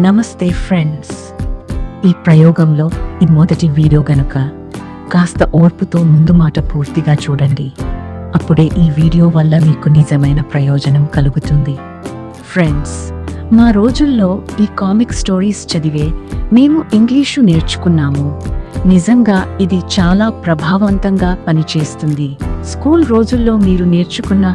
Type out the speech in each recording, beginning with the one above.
నమస్తే ఫ్రెండ్స్. ఈ ప్రయోగంలో ఈ మొదటి వీడియో గనుక కాస్త ఓర్పుతో ముందు మాట పూర్తిగా చూడండి. అప్పుడే ఈ వీడియో వల్ల మీకు నిజమైన ప్రయోజనం కలుగుతుంది. ఫ్రెండ్స్, మా రోజుల్లో ఈ కామిక్ స్టోరీస్ చదివే మేము ఇంగ్లీషు నేర్చుకున్నాము. నిజంగా ఇది చాలా ప్రభావవంతంగా పనిచేస్తుంది. స్కూల్ రోజుల్లో మీరు నేర్చుకున్న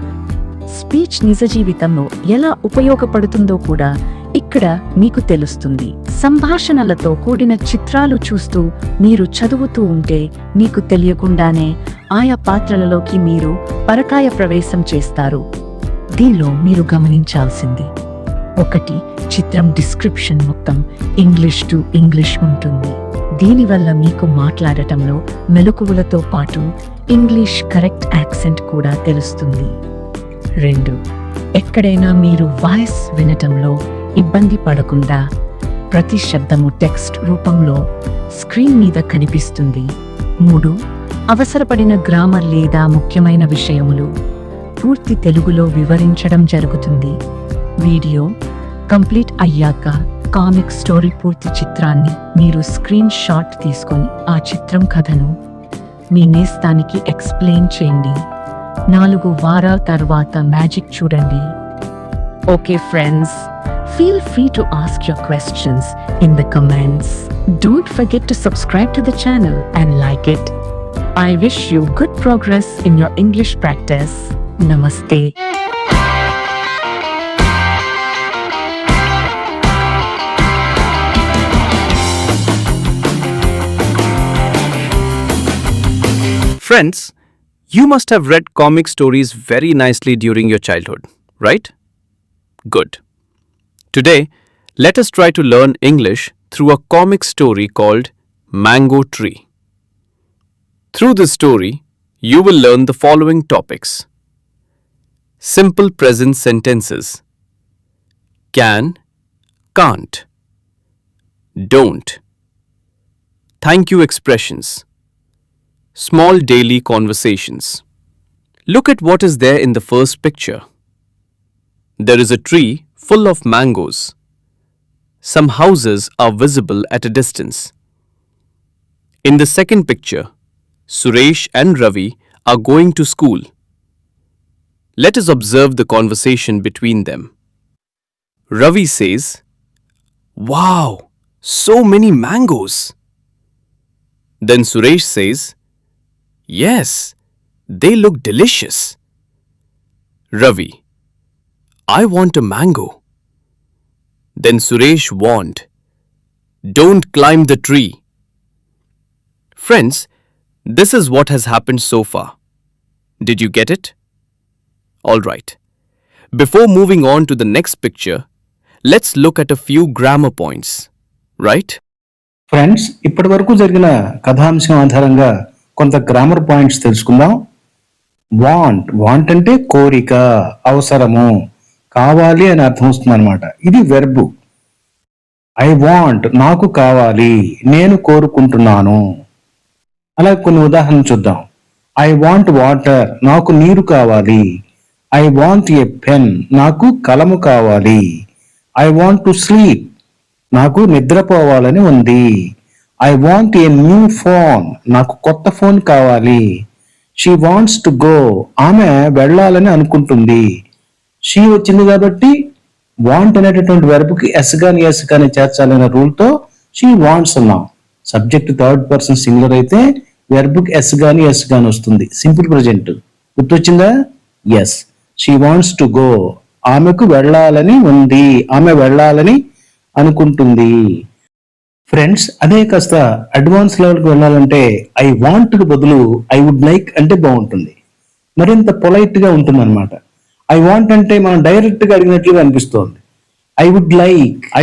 స్పీచ్ నిజ జీవితంలో ఎలా ఉపయోగపడుతుందో కూడా ఇక్కడ మీకు తెలుస్తుంది. సంభాషణలతో కూడిన చిత్రాలు చూస్తూ మీరు చదువుతూ ఉంటే మీకు తెలియకుండానే ఆయా పాత్రలలోకి మీరు పరకాయ ప్రవేశం చేస్తారు. దీనిలో మీరు గమనించాల్సింది 1. చిత్రం డిస్క్రిప్షన్ మొత్తం ఇంగ్లీష్ టు ఇంగ్లీష్ ఉంటుంది. దీనివల్ల మీకు మాట్లాడటంలో మెలకువలతో పాటు ఇంగ్లీష్ కరెక్ట్ యాక్సెంట్ కూడా తెలుస్తుంది. 2. ఎక్కడైనా మీరు వాయిస్ వినటంలో ఇబ్బంది పడకుండా ప్రతి శబ్దము టెక్స్ట్ రూపంలో స్క్రీన్ మీద కనిపిస్తుంది. 3. అవసరపడిన గ్రామర్ లేదా ముఖ్యమైన విషయములు పూర్తి తెలుగులో వివరించడం జరుగుతుంది. వీడియో కంప్లీట్ అయ్యాక కామిక్ స్టోరీ పూర్తి చిత్రాన్ని మీరు స్క్రీన్ షాట్ తీసుకొని ఆ చిత్రం కథను మీ నేస్తానికి ఎక్స్ప్లెయిన్ చేయండి. 4 వారాల తర్వాత మ్యాజిక్ చూడండి. Okay friends, feel free to ask your questions in the comments. Don't forget to subscribe to the channel and like it. I wish you good progress in your English practice. Namaste. Friends, you must have read comic stories very nicely during your childhood, right? Good. Today, let us try to learn English through a comic story called Mango Tree. Through this story, you will learn the following topics: simple present sentences, can, can't, don't, thank you expressions, small daily conversations. Look at what is there in the first picture. There is a tree full of mangoes. Some houses are visible at a distance. In the second picture, Suresh and Ravi are going to school. Let us observe the conversation between them. Ravi says, "Wow, so many mangoes." Then Suresh says, "Yes, they look delicious." Ravi, "I want a mango." Then Suresh warned, "Don't climb the tree." Friends, this is what has happened so far. Did you get it? Alright. Before moving on to the next picture, let's look at a few grammar points. Right? Friends, ఇప్పటి వరకు జరిగిన కథాంశం ఆధారంగా కొంత grammar points తెలుసుకుందాం. Want అంటే కోరిక, అవసరము, కావాలి అని అర్థం వస్తుంది అనమాట. ఇది వెర్బు. ఐ వాంట్ నాకు కావాలి, నేను కోరుకుంటున్నాను. అలాగే కొన్ని ఉదాహరణలు చూద్దాం. ఐ వాంట్ వాటర్ నాకు నీరు కావాలి. ఐ వాంట్ ఏ పెన్ నాకు కలము కావాలి. ఐ వాంట్ టు స్లీప్ నాకు నిద్రపోవాలని ఉంది. I want a new phone నాకు కొత్త ఫోన్ కావాలి. షీ వాంట్స్ టు గో ఆమె వెళ్ళాలని అనుకుంటుంది. షీ వచ్చింది కాబట్టి వాంట్ అనేటటువంటి వెర్బ్కి ఎస్ గాని ఎస్ గాని చేర్చాలనే రూల్తో షీ వాంట్స్ అన్నాం. సబ్జెక్ట్ థర్డ్ పర్సన్ సింగులర్ అయితే వెర్బ్కి ఎస్ గాని ఎస్ గాని వస్తుంది. సింపుల్ ప్రెజెంట్ గుర్తొచ్చిందా? Yes, she wants to go ఆమెకు వెళ్ళాలని ఉంది, ఆమె వెళ్ళాలని అనుకుంటుంది. ఫ్రెండ్స్, అదే కాస్త అడ్వాన్స్ లెవెల్కి వెళ్ళాలంటే ఐ వాంట్ బదులు ఐ వుడ్ లైక్ అంటే బాగుంటుంది. మరింత పొలైట్ గా ఉంటుంది అనమాట. ఐ వాంట్ అంటే మనం డైరెక్ట్ గా అడిగినట్లుగా అనిపిస్తోంది. I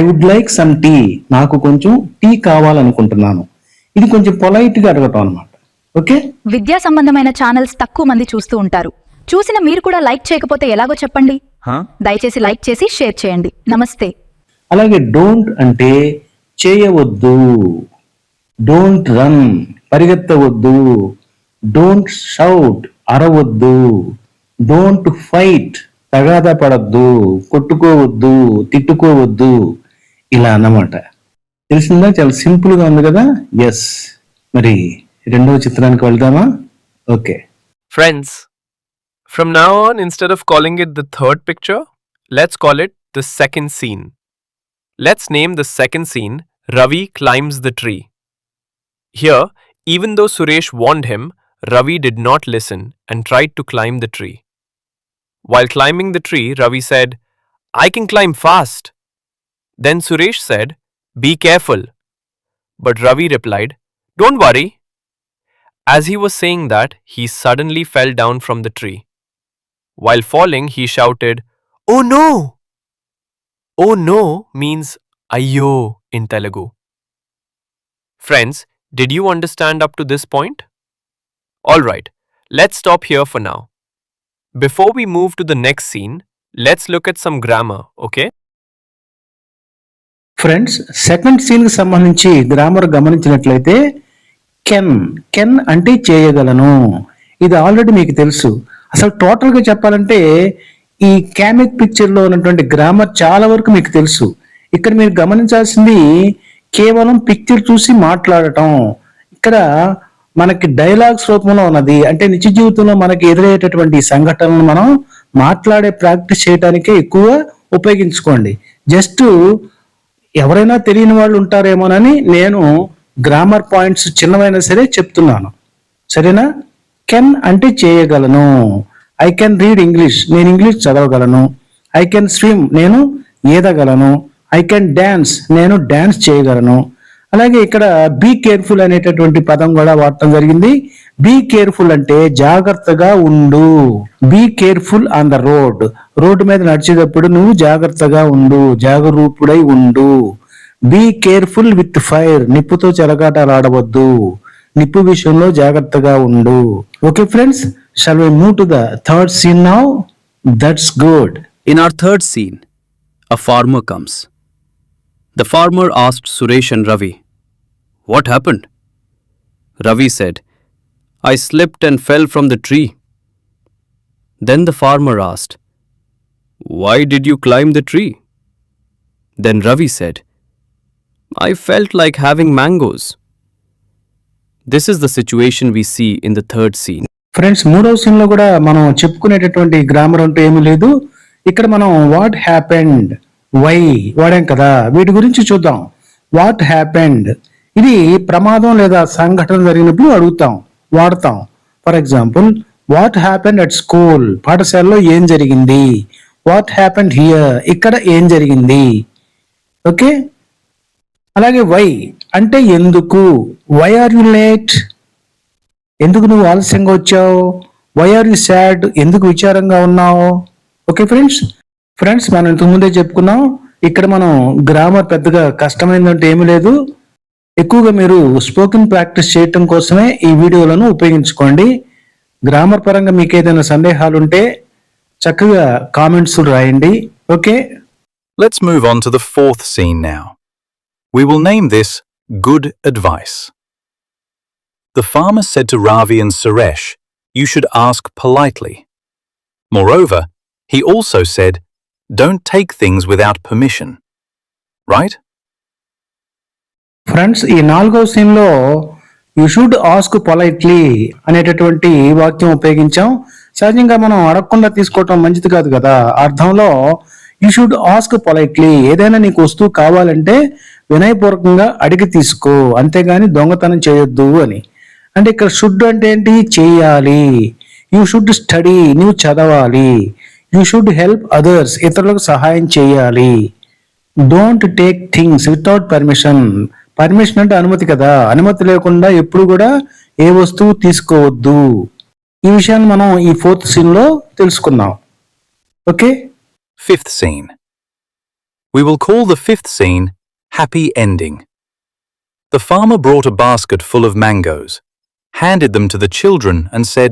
would like some tea నాకు కొంచెం టీ కావాలనుకుంటున్నాను. ఇది కొంచెం పొలైట్ గా అడగటం అనమాట. ఓకే. విద్యా సంబంధమైన ఛానల్స్ తక్కువ మంది చూస్తూ ఉంటారు. చూసిన మీరు కూడా లైక్ చేయకపోతే ఎలాగో చెప్పండి. దయచేసి లైక్ చేసి షేర్ చేయండి. నమస్తే. అలాగే డోంట్ అంటే చేయవద్దు. డోంట్ రన్ పరిగెత్తవద్దు. డోంట్ షౌట్ అరవద్దు. డోంట్ ఫైట్ తగాదా పడద్దు, కొట్టుకోవద్దు, తిట్టుకోవద్దు. ఇలా అన్నమాట. తెలిసిందా? చాలా సింపుల్ గా ఉంది కదా. ఎస్. మరి రెండవ చిత్రానికి వెళ్దామా? Okay. Friends, from now on, instead of calling it the third picture, let's call it the second scene. Let's name the second scene Ravi climbs the tree. Here, even though Suresh warned him, Ravi did not listen and tried to climb the tree. While climbing the tree, Ravi said, "I can climb fast." Then Suresh said, "Be careful." But Ravi replied, "Don't worry." As he was saying that, he suddenly fell down from the tree. While falling, he shouted, "Oh no!" Oh no means Ayyo in Telugu. Friends, did you understand up to this point? Alright, let's stop here for now. Before we move to the next scene, let's look at some grammar, okay? Friends, second scene కి సంబంధించి grammar గమనించినట్లయితే can అంటే చేయగలను. ఇది already మీకు తెలుసు. అసలు total గా చెప్పాలంటే ఈ కామిక్ పిక్చర్ లో ఉన్నటువంటి గ్రామర్ చాలా వరకు మీకు తెలుసు. ఇక్కడ మీరు గమనించాల్సింది కేవలం పిక్చర్ చూసి మాట్లాడటం. ఇక్కడ మనకి డైలాగ్స్ రూపంలో ఉన్నది. అంటే నిత్య జీవితంలో మనకి ఎదురయ్యేటటువంటి సంఘటనలు మనం మాట్లాడే ప్రాక్టీస్ చేయడానికే ఎక్కువ ఉపయోగించుకోండి. జస్ట్ ఎవరైనా తెలియని వాళ్ళు ఉంటారేమోనని నేను గ్రామర్ పాయింట్స్ చిన్నవైనా సరే చెప్తున్నాను. సరేనా? కెన్ అంటే చేయగలను. ఐ కెన్ రీడ్ ఇంగ్లీష్, నేను ఇంగ్లీష్ చదవగలను. ఐ కెన్ స్విమ్, నేను ఈదగలను. ఐ కెన్ డాన్స్, నేను డాన్స్ చేయగలను. అలాగే ఇక్కడ బీ కేర్ఫుల్ అనేటటువంటి పదం కూడా వాడటం జరిగింది. బీ కేర్ఫుల్ అంటే జాగ్రత్తగా ఉండు. Be careful on the road, road మీద నడిచేటప్పుడు నువ్వు జాగ్రత్తగా ఉండు, జాగరూకుడై ఉండు. బీ కేర్ఫుల్ విత్ ఫైర్, నిప్పుతో చెలగాటలాడవద్దు, నిప్పు విషయంలో జాగ్రత్తగా ఉండు. Okay friends, shall we move to the third scene now? That's good. In our third scene, a farmer comes. The farmer asked Suresh and Ravi, "What happened?" Ravi said, "I slipped and fell from the tree." Then the farmer asked, "Why did you climb the tree?" Then Ravi said, "I felt like having mangoes." This is the situation we see in the third scene. Friends, మూడవ scene లో కూడా మనం చెప్పుకునేటటువంటి grammar అంటూ ఏమీ లేదు. ఇక్కడ మనం what happened, why వాడాం కదా, వీటి గురించి చూద్దాం. వాట్ హ్యాపెండ్ ఇది ప్రమాదం లేదా సంఘటన జరిగినప్పుడు వాడతాం. For example, what happened at school, పాఠశాలలో ఏం జరిగింది. వాట్ హ్యాపెండ్ హియర్, ఇక్కడ ఏం జరిగింది. ఓకే. అలాగే వై అంటే ఎందుకు. వై ఆర్ యు లేట్, ఎందుకు నువ్వు ఆలస్యంగా వచ్చావు. వై ఆర్ యు సాడ్, ఎందుకు విచారంగా ఉన్నావు. ఓకే ఫ్రెండ్స్, మనం ఇంతకు ముందే చెప్పుకున్నాం. ఇక్కడ మనం గ్రామర్ పెద్దగా కష్టమైందంటే ఏమీ లేదు. ఎక్కువగా మీరు స్పోకెన్ ప్రాక్టీస్ చేయటం కోసమే ఈ వీడియోలను ఉపయోగించుకోండి. గ్రామర్ పరంగా మీకు ఏదైనా సందేహాలు ఉంటే చక్కగా కామెంట్స్ రాయండి. Okay. Let's move on to the fourth scene now. We will name this Good Advice. The farmer said to Ravi and Suresh, "You should ask politely." Moreover, he also said, "Don't take things without permission." Right? Friends, ఈ నాలుగవ scene లో you should ask politely అనేటటువంటి వాక్యం ఉపయోగించాం. సహజంగా మనం అడగకుండా తీసుకోవటం మంచిది కాదు కదా. అర్థంలో యు షుడ్ ఆస్క్ పొలైట్లీ, ఏదైనా నీకు వస్తువు కావాలంటే వినయపూర్వకంగా అడిగి తీసుకో, అంతేగాని దొంగతనం చేయొద్దు అని. అంటే ఇక్కడ షుడ్ అంటే ఏంటి, చేయాలి. యూ షుడ్ స్టడీ, నువ్వు చదవాలి. యూ షుడ్ హెల్ప్ అదర్స్, ఇతరులకు సహాయం చేయాలి. Don't take things without permission, permission అంటే అనుమతి కదా, అనుమతి లేకుండా ఎప్పుడు కూడా ఏ వస్తువు తీసుకోవద్దు. ఈ విషయాన్ని మనం ఈ ఫోర్త్ సీన్ లో తెలుసుకుందాం. Okay. Fifth scene. We will call the fifth scene Happy Ending. The farmer brought a basket full of mangoes, handed them to the children and said,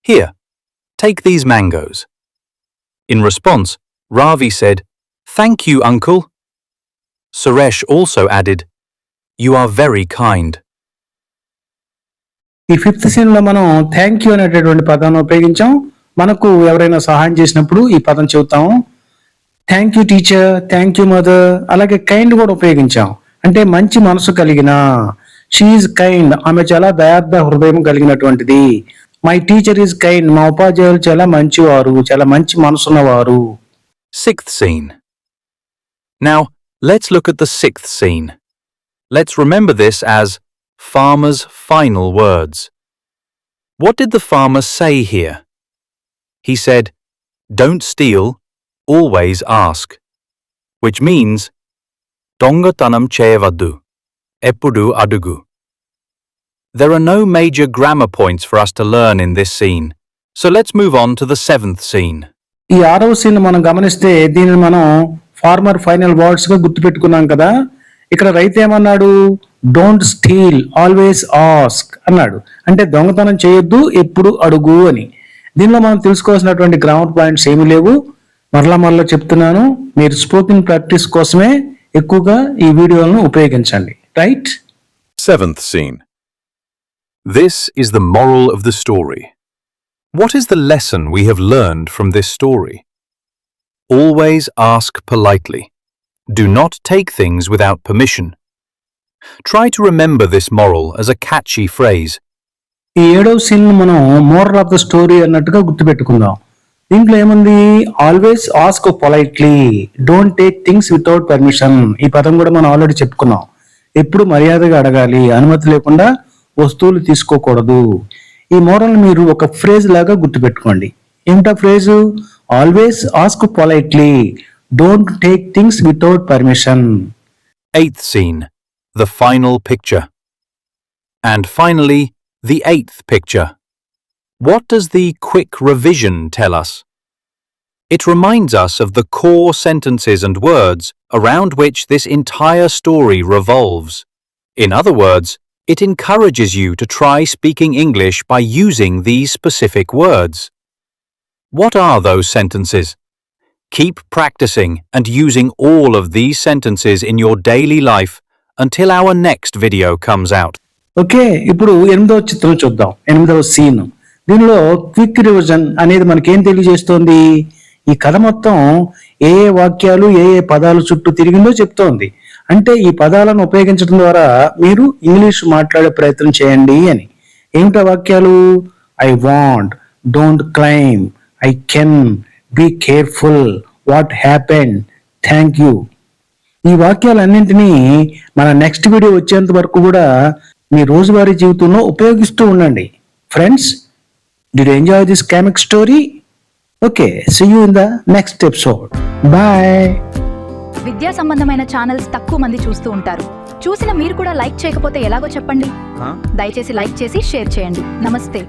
"Here, take these mangoes." In response, Ravi said, "Thank you, uncle." Suresh also added, "You are very kind." ఈ fifth scene లో మనం thank you అనేటటువంటి పదాన్ని ఉపయోగించాం. మనకు ఎవరైనా సహాయం చేసినప్పుడు ఈ పదం చెబుతాము. Thank you teacher, thank you mother, అలాగే కైండ్ కూడా ఉపయోగించాం. అంటే మంచి మనసు కలిగిన. షీఈ్ కైండ్, ఆమె చాలా దయార్థ హృదయం కలిగినటువంటిది. మై టీచర్ ఈజ్ కైండ్, మా ఉపాధ్యాయులు చాలా మంచివారు, చాలా మంచి మనసున్నవారు. Sixth scene. Now, let's look at the sixth scene. Let's remember this as farmer's final words. What did the farmer say here? He said, "Don't steal, always ask," which means, "Dongatanam cheyavaddu, eppudu adugu." There are no major grammar points for us to learn in this scene, so let's move on to the seventh scene. ఈ 6వ scene మనం గమనిస్తే దీనిని మనం farmer final words గా గుర్తుపెట్టుకున్నాం కదా. ఇక్కడ రైతు ఏమన్నాడు? డోంట్ స్టీల్, ఆల్వేస్ ఆస్క్ అన్నాడు. అంటే దొంగతనం చేయొద్దు, ఎప్పుడు అడుగు అని. దీనిలో మనం తెలుసుకోవాల్సినటువంటి గ్రామర్ పాయింట్స్ ఏమీ లేవు. మరలా చెప్తున్నాను, మీరు స్పోకెన్ ప్రాక్టీస్ కోసమే ఎక్కువగా ఈ వీడియోలను ఉపయోగించండి. Right? Seventh scene. This is the moral of the story. What is the lesson we have learned from this story? Always ask politely. Do not take things without permission. Try to remember this moral as a catchy phrase. ఈ 7వ scene మనం moral of the story అన్నట్టుగా గుర్తుపెట్టుకుందాం. దీంట్లో ఏముంది? Always ask politely, don't take things without permission. ఈ పదం కూడా మనం ఆల్రెడీ చెప్పుకున్నాం. ఎప్పుడు మర్యాదగా అడగాలి, అనుమతి లేకుండా వస్తువులు తీసుకోకూడదు. ఈ మోరల్ మీరు ఒక ఫ్రేజ్ లాగా గుర్తుపెట్టుకోండి. ఏమిటా phrase? Always ask politely, don't take things without permission. Eighth scene. The final picture. And finally, the eighth picture. What does the quick revision tell us? It reminds us of the core sentences and words around which this entire story revolves. In other words, it encourages you to try speaking English by using these specific words. What are those sentences? Keep practicing and using all of these sentences in your daily life until our next video comes out. Okay, ఇప్పుడు 8వ చిత్రం చూద్దాం. 8వ scene. దీనిలో quick revision అనేది మనకేం తెలియజేస్తోంది? ఈ కథ మొత్తం ఏ వాక్యాలు ఏ పదాలు చుట్టూ తిరిగిందో చెప్తోంది. అంటే ఈ పదాలను ఉపయోగించడం ద్వారా మీరు ఇంగ్లీష్ మాట్లాడే ప్రయత్నం చేయండి అని. ఏమిటా వాక్యాలు? I want, don't climb, I can, be careful, what happen, thank you. ఈ వాక్యాలన్నింటినీ మన నెక్స్ట్ వీడియో వచ్చేంత వరకు కూడా మీ రోజువారీ జీవితంలో ఉపయోగిస్తూ ఉండండి. Friends, did you enjoy this comic story? Okay, see you in the next episode. Bye. విద్యా సంబంధమైన ఛానల్స్ తక్కువ మంది చూస్తూ ఉంటారు. చూసిన మీరు కూడా లైక్ చేయకపోతే ఎలాగో చెప్పండి. దయచేసి లైక్ చేసి షేర్ చేయండి. నమస్తే.